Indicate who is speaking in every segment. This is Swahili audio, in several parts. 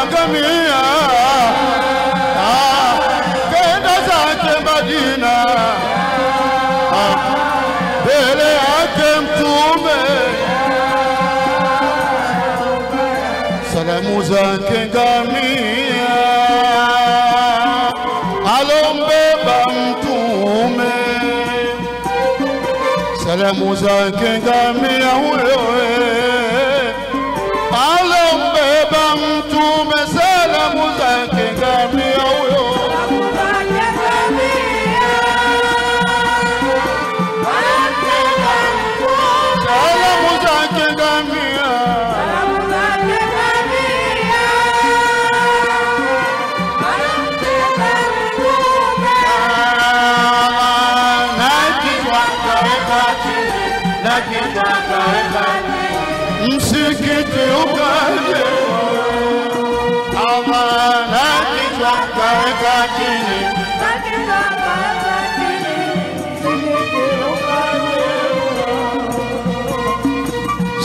Speaker 1: ngamia kenda zake Madina mbele yake mtume salamu zake ngamia alombeba mtume salamu zake ngamia huyo alombeba mtume salamu zake ngamia huyo salamu zake ngamia msikiti ukaje amana kichwa kaweka chini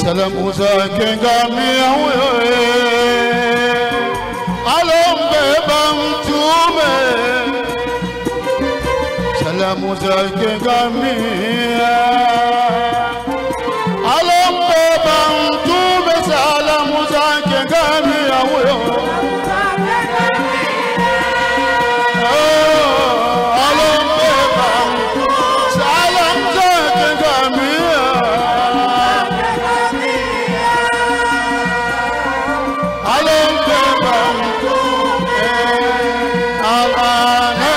Speaker 1: salamu zake ngamia huyo alombeba mtume salamu zake ngamia alombeba mtume salamu zake ngamia huyo alombeba salamu zake ngamia alombeba mtume amana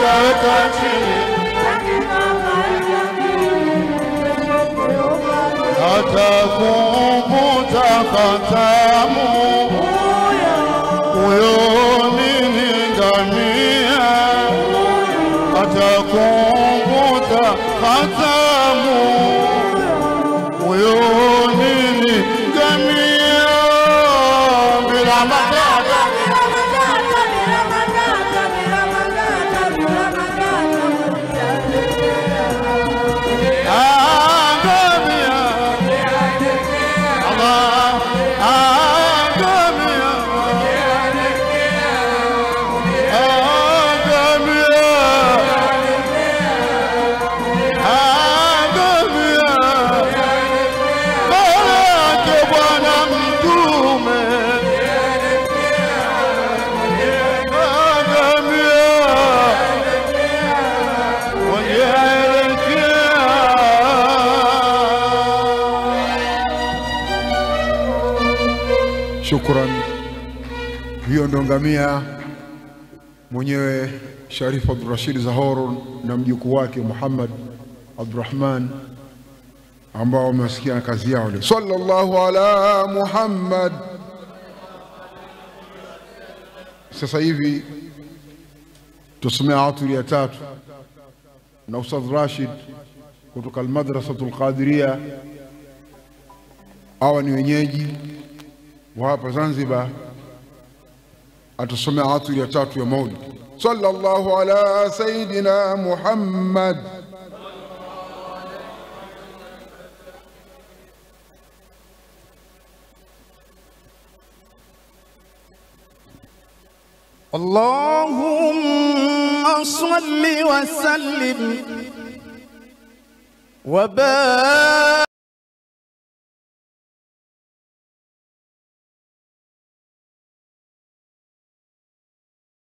Speaker 1: kaweka chini hata kumbuta khatamu huyo nini ngamia hata kumbuta khatamu huyo nini ngamia bila matata
Speaker 2: Shukran. Hiyo ndo ngamia mwenyewe Sharif Abdul Rashid Zahor na mjukuu wake Muhammad Abdurrahman ambao wamesikia kazi yao leo. Sallallahu ala Muhammad. Sasa hivi tusomea aturi ya tatu na Ustadh Rashid kutoka al-Madrasatul Qadiriyya. Hawa ni wenyeji wa hapa Zanzibar, atusomea aturi ya tatu ya Maulid. Sallallahu ala Sayyidina Muhammad.
Speaker 1: اللهم صل وسلم وبارك